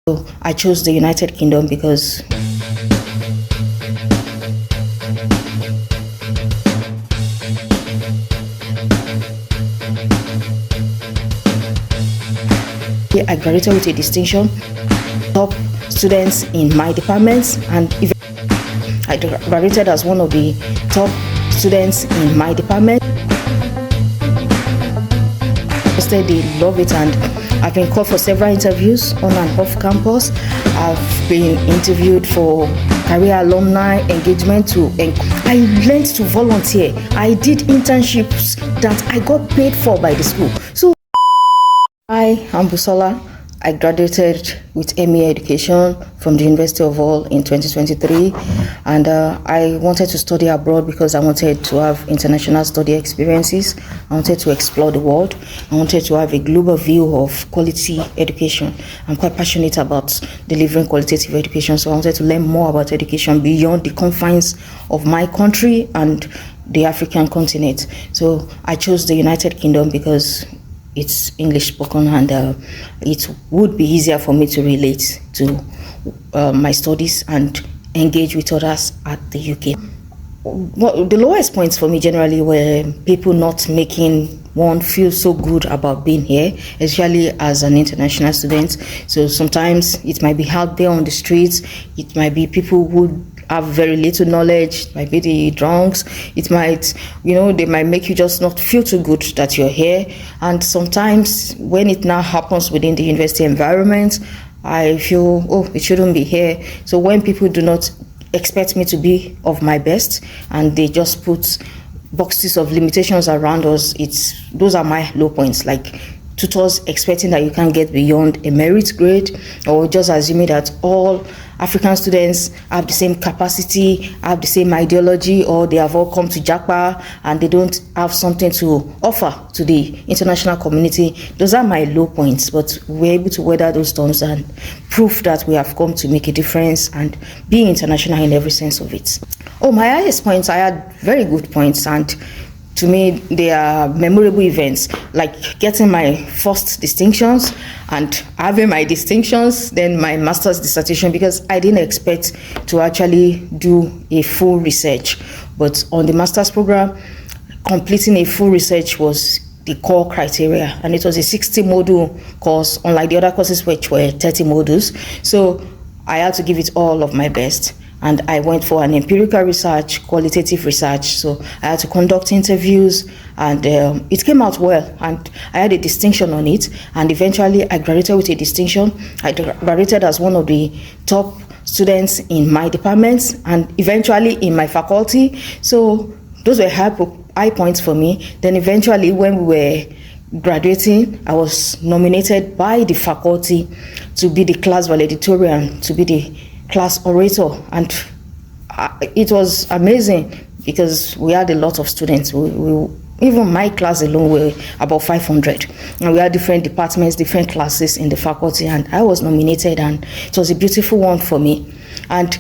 So I chose the United Kingdom because I graduated with a distinction, top students in my department, and I graduated as one of the top students in my department. They love it, and I've been called for several interviews on and off campus. I've been interviewed for career alumni engagement I learned to volunteer. I did internships that I got paid for by the school. So I am Busola. I graduated with MA Education from the University of Hull in 2023, and I wanted to study abroad because I wanted to have international study experiences. I wanted to explore the world. I wanted to have a global view of quality education. I'm quite passionate about delivering qualitative education, so I wanted to learn more about education beyond the confines of my country and the African continent. So I chose the United Kingdom because it's English spoken, and it would be easier for me to relate to my studies and engage with others at the UK. Well, the lowest points for me generally were people not making one feel so good about being here, especially as an international student. So sometimes it might be out there on the streets, it might be people who have very little knowledge, it might be the drunks, it might, they might make you just not feel too good that you're here. And sometimes when it now happens within the university environment, I feel, it shouldn't be here. So when people do not expect me to be of my best and they just put boxes of limitations around us, those are my low points, like tutors expecting that you can't get beyond a merit grade, or just assuming that all African students have the same capacity, have the same ideology, or they have all come to JAPA and they don't have something to offer to the international community. Those are my low points, but we're able to weather those storms and prove that we have come to make a difference and be international in every sense of it. My highest points, I had very good points, and to me, they are memorable events, like getting my first distinctions and having my distinctions, then my master's dissertation, because I didn't expect to actually do a full research. But on the master's program, completing a full research was the core criteria, and it was a 60-module course, unlike the other courses which were 30 modules. So I had to give it all of my best. And I went for an empirical research, qualitative research. So I had to conduct interviews, and it came out well. And I had a distinction on it. And eventually I graduated with a distinction. I graduated as one of the top students in my department and eventually in my faculty. So those were high points for me. Then eventually when we were graduating, I was nominated by the faculty to be the class valedictorian, to be the class orator, and it was amazing because we had a lot of students. Even my class alone were about 500, and we had different departments, different classes in the faculty, and I was nominated, and it was a beautiful one for me. And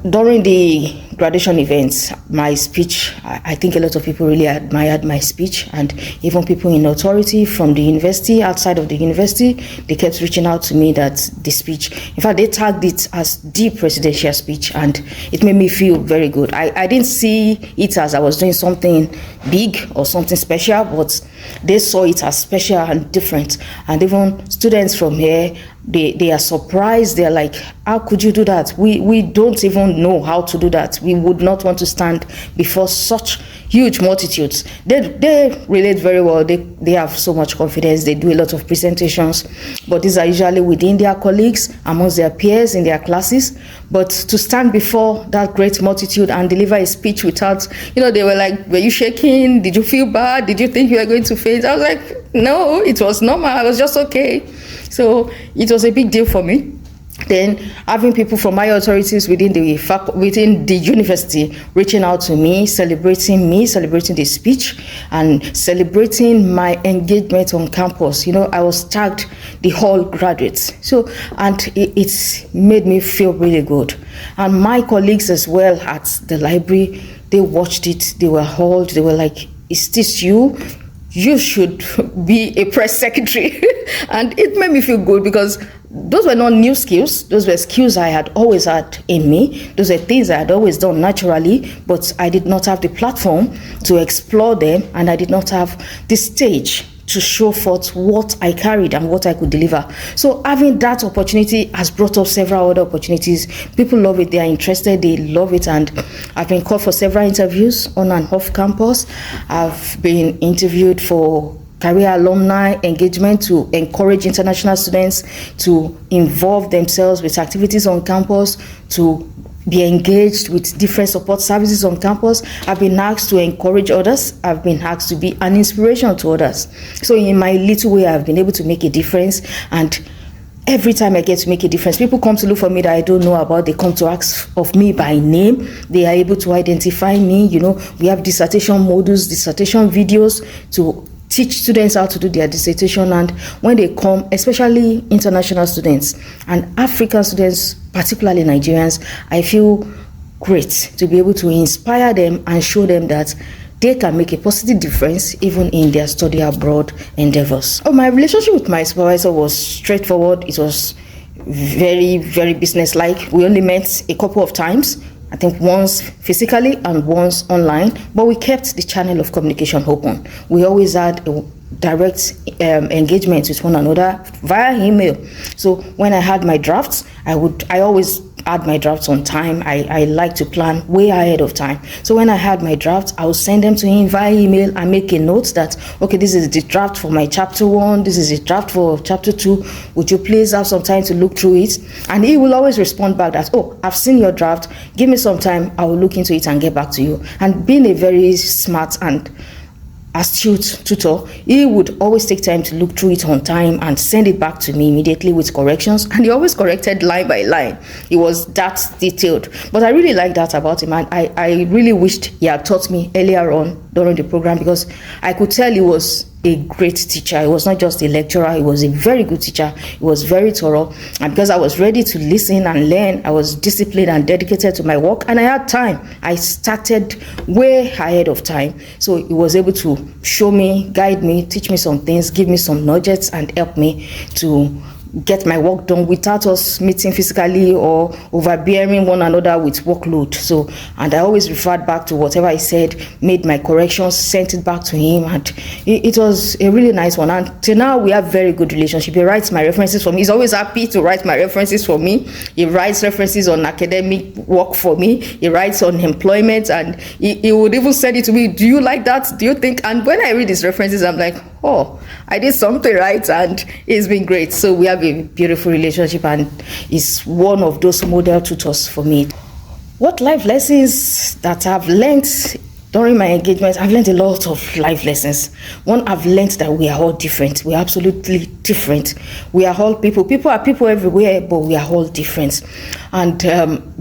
during the graduation events, my speech, I think a lot of people really admired my speech, and even people in authority from the university, outside of the university, they kept reaching out to me that the speech, in fact, they tagged it as the presidential speech, and it made me feel very good. I didn't see it as I was doing something big or something special, but they saw it as special and different. And even students from here, they are surprised. They're like, how could you do that? We don't even know how to do that. We would not want to stand before such huge multitudes. They relate very well. They have so much confidence. They do a lot of presentations, but these are usually within their colleagues, amongst their peers in their classes. But to stand before that great multitude and deliver a speech without, they were like, were you shaking? Did you feel bad? Did you think you were going to faint? I was like, no, it was normal. I was just okay. So it was a big deal for me. Then having people from my authorities within the university reaching out to me, celebrating the speech, and celebrating my engagement on campus. I was tagged the whole graduates. So, and it made me feel really good. And my colleagues as well at the library, they watched it. They were hauled. They were like, "Is this you?" you should be a press secretary. And it made me feel good because those were not new skills. Those were skills I had always had in me. Those were things I had always done naturally, but I did not have the platform to explore them, and I did not have the stage to show forth what I carried and what I could deliver. So having that opportunity has brought up several other opportunities. People love it, they are interested, they love it, and I've been called for several interviews on and off campus. I've been interviewed for career alumni engagement to encourage international students to involve themselves with activities on campus, to be engaged with different support services on campus. I've been asked to encourage others. I've been asked to be an inspiration to others. So in my little way, I've been able to make a difference. And every time I get to make a difference, people come to look for me that I don't know about. They come to ask of me by name. They are able to identify me. You know, we have dissertation modules, dissertation videos to teach students how to do their dissertation. And when they come, especially international students and African students, particularly Nigerians, I feel great to be able to inspire them and show them that they can make a positive difference even in their study abroad endeavors. Oh, my relationship with my supervisor was straightforward. It was very, very businesslike. We only met a couple of times, I think once physically and once online, but we kept the channel of communication open. We always had a direct engagement with one another via email. So when I had my drafts, I always had my drafts on time. I like to plan way ahead of time. So when I had my drafts, I would send them to him via email and make a note that, okay, this is the draft for my chapter 1, this is the draft for chapter 2. Would you please have some time to look through it? And he will always respond back that, oh, I've seen your draft, give me some time, I will look into it and get back to you. And being a very smart and astute tutor, he would always take time to look through it on time and send it back to me immediately with corrections, and he always corrected line by line. He was that detailed, but I really like that about him, and I really wished he had taught me earlier on during the program, because I could tell he was a great teacher. He was not just a lecturer, he was a very good teacher. He was very thorough, and because I was ready to listen and learn, I was disciplined and dedicated to my work, and I had time. I started way ahead of time, so he was able to show me, guide me, teach me some things, give me some nuggets, and help me to get my work done without us meeting physically or overbearing one another with workload. So, and I always referred back to whatever I said, made my corrections, sent it back to him, and it was a really nice one. And till now, we have very good relationship. He writes my references for me. He's always happy to write my references for me. He writes references on academic work for me. He writes on employment, and he would even send it to me. Do you like that? Do you think? And when I read his references, I'm like, oh, I did something right, and it's been great. So we have a beautiful relationship, and he's one of those model tutors for me. What life lessons that I've learned during my engagement? I've learned a lot of life lessons. One, I've learned that we are all different. We are absolutely different. We are all people. People are people everywhere, but we are all different. And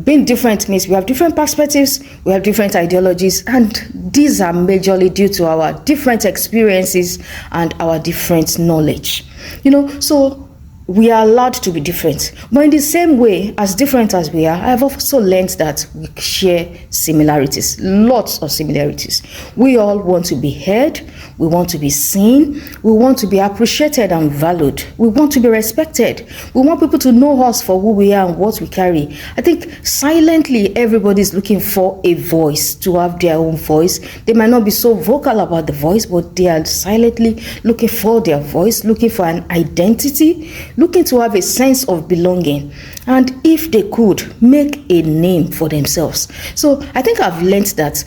being different means we have different perspectives, we have different ideologies, and these are majorly due to our different experiences and our different knowledge. You know, so we are allowed to be different, but in the same way, as different as we are, I've also learned that we share similarities, lots of similarities. We all want to be heard, we want to be seen, we want to be appreciated and valued, we want to be respected, we want people to know us for who we are and what we carry. I think silently everybody's looking for a voice, to have their own voice. They might not be so vocal about the voice, but they are silently looking for their voice, looking for an identity, looking to have a sense of belonging, and if they could, make a name for themselves. So I think I've learned that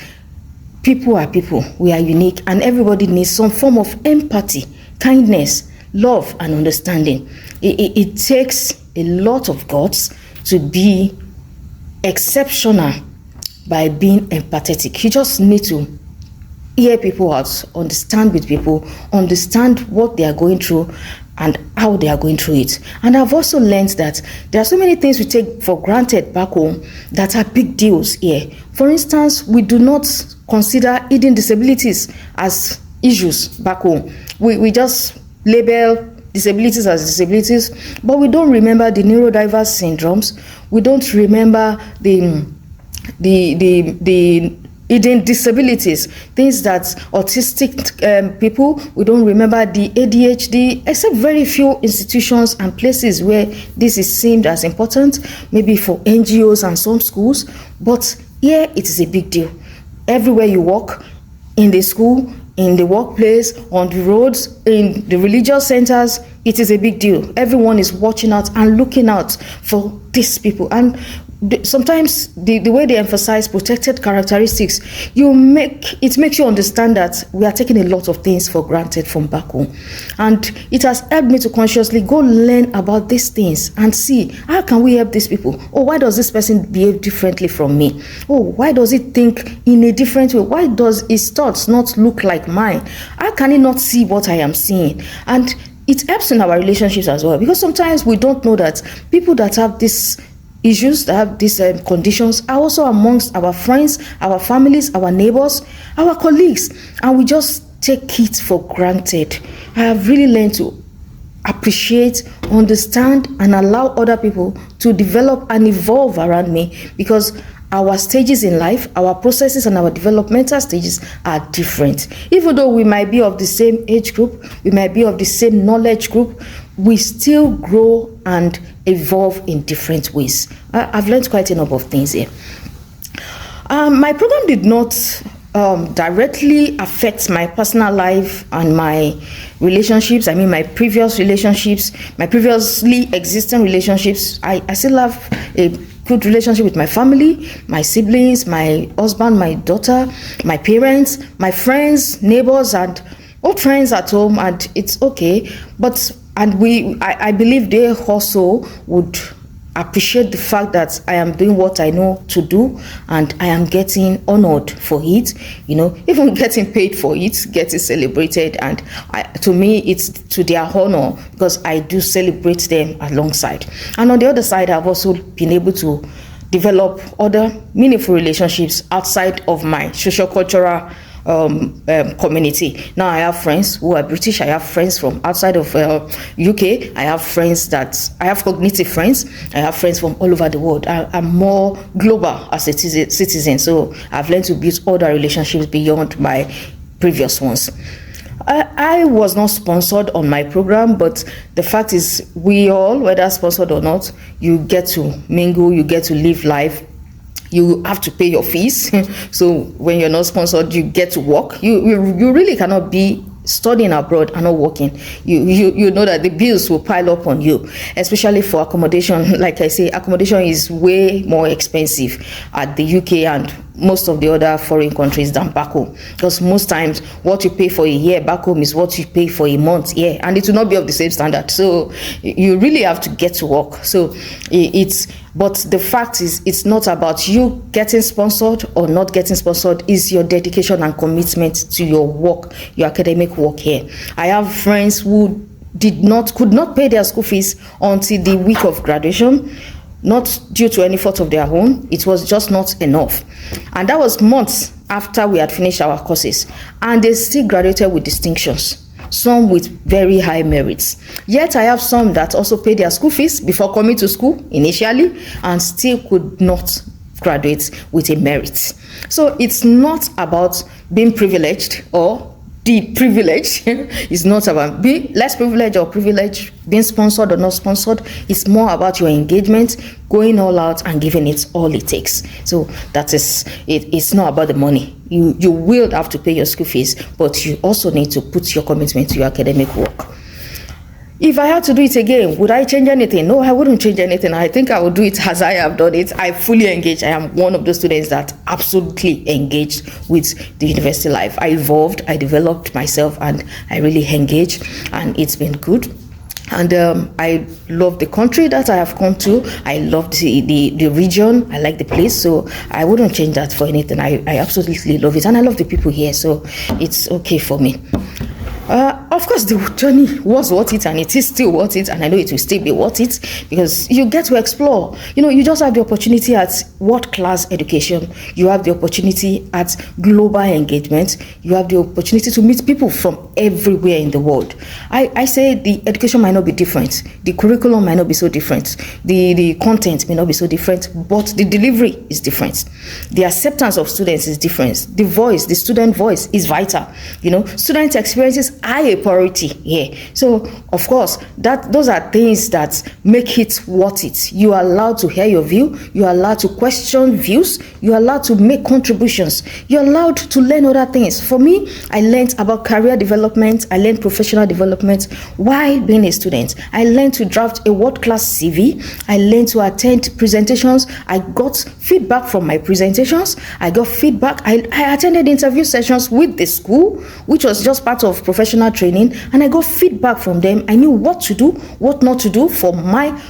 people are people, we are unique, and everybody needs some form of empathy, kindness, love, and understanding. It takes a lot of guts to be exceptional by being empathetic. You just need to hear people out, understand with people, understand what they are going through and how they are going through it. And I've also learned that there are so many things we take for granted back home that are big deals here. For instance, we do not consider hidden disabilities as issues back home. We just label disabilities as disabilities, but we don't remember the neurodiverse syndromes. We don't remember the hidden disabilities, things that autistic people, we don't remember the ADHD, except very few institutions and places where this is seen as important, maybe for NGOs and some schools. But here it is a big deal. Everywhere you walk, in the school, in the workplace, on the roads, in the religious centers, it is a big deal. Everyone is watching out and looking out for these people. And sometimes the way they emphasize protected characteristics, it makes you understand that we are taking a lot of things for granted from back home. And it has helped me to consciously go learn about these things and see, how can we help these people? Oh, why does this person behave differently from me? Oh, why does he think in a different way? Why does his thoughts not look like mine? How can he not see what I am seeing? And it helps in our relationships as well, because sometimes we don't know that people that have this issues, that have these conditions, are also amongst our friends, our families, our neighbors, our colleagues, and we just take it for granted. I have really learned to appreciate, understand, and allow other people to develop and evolve around me, because our stages in life, our processes and our developmental stages are different. Even though we might be of the same age group, we might be of the same knowledge group, we still grow and evolve in different ways. I've learned quite a number of things here. My program did not directly affect my personal life and my relationships. I mean, my previous relationships, my previously existing relationships. I still have a good relationship with my family, my siblings, my husband, my daughter, my parents, my friends, neighbors, and old friends at home, and it's okay. I believe they also would appreciate the fact that I am doing what I know to do, and I am getting honored for it, even getting paid for it, getting celebrated. And to me, it's to their honor, because I do celebrate them alongside. And on the other side, I've also been able to develop other meaningful relationships outside of my social-cultural community. Now I have friends who are British. I have friends from outside of UK. I have cognitive friends. I have friends from all over the world. I'm more global as a citizen. So I've learned to build other relationships beyond my previous ones. I was not sponsored on my program, but the fact is, we all, whether sponsored or not, you get to mingle, you get to live life. You have to pay your fees. So when you're not sponsored, you get to work. You really cannot be studying abroad and not working. You know that the bills will pile up on you, especially for accommodation. Like I say, accommodation is way more expensive at the UK and most of the other foreign countries than back home, because most times what you pay for a year back home is what you pay for a month here, and it will not be of the same standard. So you really have to get to work. So but the fact is, it's not about you getting sponsored or not getting sponsored. It's your dedication and commitment to your work, your academic work here. I have friends who could not pay their school fees until the week of graduation, not due to any fault of their own. It was just not enough. And that was months after we had finished our courses. And they still graduated with distinctions, some with very high merits. Yet I have some that also paid their school fees before coming to school initially and still could not graduate with a merit. So it's not about being privileged or deprivileged. It's not about being less privileged or privileged, being sponsored or not sponsored. It's more about your engagement, going all out and giving it all it takes. So that is it. It's not about the money. You will have to pay your school fees, but you also need to put your commitment to your academic work. If I had to do it again, would I change anything? No, I wouldn't change anything. I think I would do it as I have done it. I fully engaged. I am one of those students that absolutely engaged with the university life. I evolved, I developed myself, and I really engaged, and it's been good. And I love the country that I have come to. I love the region. I like the place. So I wouldn't change that for anything. I absolutely love it. And I love the people here. So it's okay for me. Of course, the journey was worth it, and it is still worth it, and I know it will still be worth it, because you get to explore. You just have the opportunity at world-class education. You have the opportunity at global engagement. You have the opportunity to meet people from everywhere in the world. I say the education might not be different. The curriculum might not be so different. The content may not be so different, but the delivery is different. The acceptance of students is different. The voice, the student voice is vital. Student experiences are a priority here. So, of course, those are things that make it worth it. You are allowed to hear your view. You are allowed to question views. You are allowed to make contributions. You are allowed to learn other things. For me, I learned about career development. I learned professional development while being a student. I learned to draft a world-class CV. I learned to attend presentations. I got feedback from my presentations. I got feedback. I attended interview sessions with the school, which was just part of professional training, and I got feedback from them. I knew what to do, what not to do for my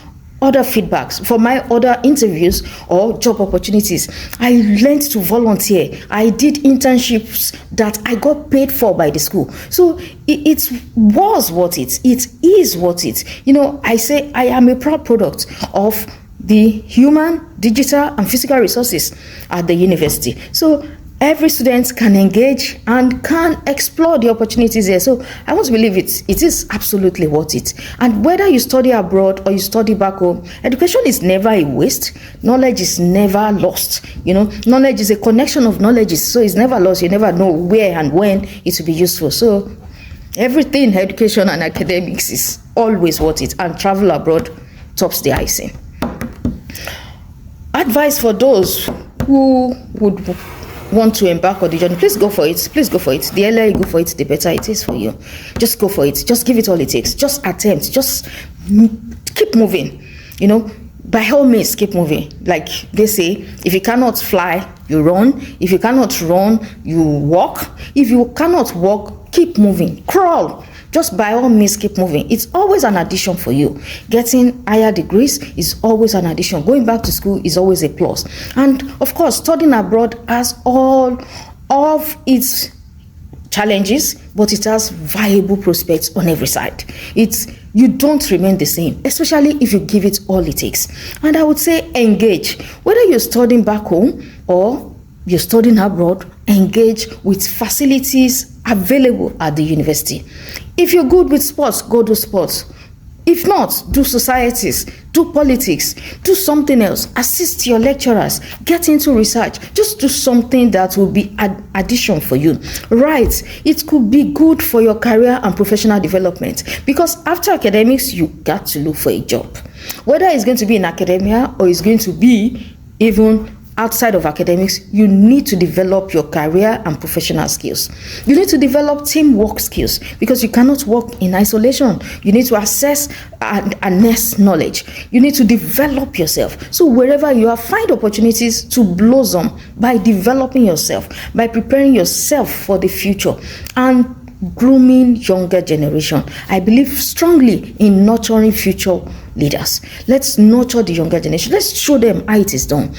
other feedbacks, for my other interviews or job opportunities. I learned to volunteer. I did internships that I got paid for by the school. So it was worth it. It is worth it. I say I am a proud product of the human, digital, and physical resources at the university. So every student can engage and can explore the opportunities there. So I want to believe it is absolutely worth it. And whether you study abroad or you study back home, education is never a waste. Knowledge is never lost. Knowledge is a connection of knowledge, so it's never lost. You never know where and when it will be useful. So everything, education and academics, is always worth it. And travel abroad tops the icing. Advice for those who would want to embark on the journey: please go for it. The earlier you go for it, the better it is for you. Just go for it. Just give it all it takes. Just attempt. Just keep moving. By all means, keep moving. Like they say, if you cannot fly, you run. If you cannot run, you walk. If you cannot walk, keep moving. Crawl. Just by all means, keep moving. It's always an addition for you. Getting higher degrees is always an addition. Going back to school is always a plus. And of course, studying abroad has all of its challenges, but it has viable prospects on every side. You don't remain the same, especially if you give it all it takes. And I would say engage. Whether you're studying back home or you're studying abroad, engage with facilities available at the university. If you're good with sports, go do sports. If not, do societies, do politics, do something else, assist your lecturers, get into research, just do something that will be addition for you. Right, it could be good for your career and professional development, because after academics, you got to look for a job. Whether it's going to be in academia or it's going to be even outside of academics, you need to develop your career and professional skills. You need to develop teamwork skills, because you cannot work in isolation. You need to assess and nest knowledge. You need to develop yourself. So wherever you are, find opportunities to blossom by developing yourself, by preparing yourself for the future, and grooming younger generation. I believe strongly in nurturing future leaders. Let's nurture the younger generation. Let's show them how it is done.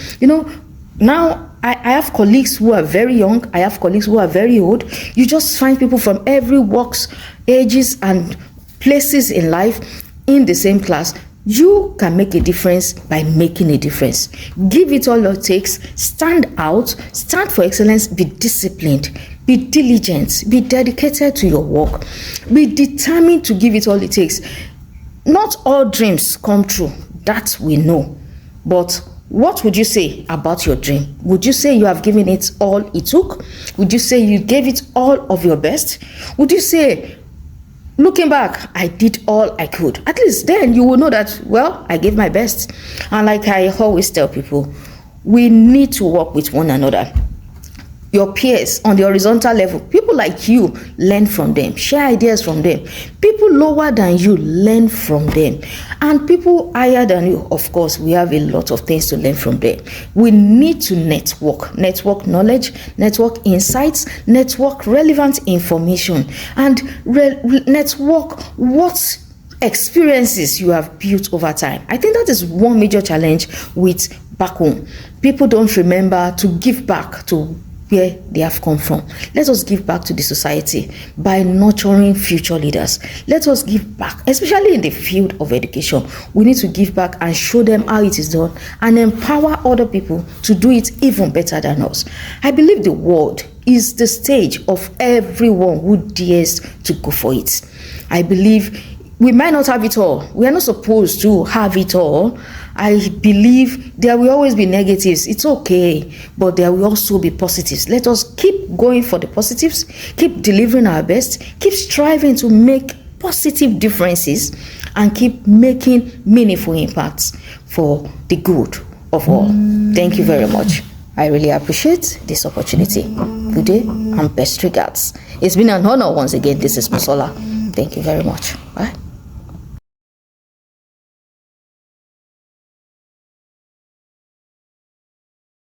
Now, I have colleagues who are very young. I have colleagues who are very old. You just find people from every walks, ages, and places in life in the same class. You can make a difference by making a difference. Give it all it takes. Stand out. Stand for excellence. Be disciplined. Be diligent. Be dedicated to your work. Be determined to give it all it takes. Not all dreams come true. That we know. But what would you say about your dream? Would you say you have given it all it took? Would you say you gave it all of your best? Would you say, looking back, I did all I could? At least then you will know that, well, I gave my best. And like I always tell people, we need to work with one another. Your peers on the horizontal level, people like you, learn from them, share ideas from them. People lower than you, learn from them. And people higher than you, of course, we have a lot of things to learn from them. We need to network knowledge, network insights, network relevant information, and network what experiences you have built over time. I think that is one major challenge with back home. People don't remember to give back to where they have come from. Let us give back to the society by nurturing future leaders. Let us give back, especially in the field of education. We need to give back and show them how it is done and empower other people to do it even better than us. I believe the world is the stage of everyone who dares to go for it. I believe we might not have it all. We are not supposed to have it all. I believe there will always be negatives. It's okay, but there will also be positives. Let us keep going for the positives, keep delivering our best, keep striving to make positive differences, and keep making meaningful impacts for the good of all. Thank you very much. I really appreciate this opportunity. Good day and best regards. It's been an honor once again. This is Busola. Thank you very much. Bye.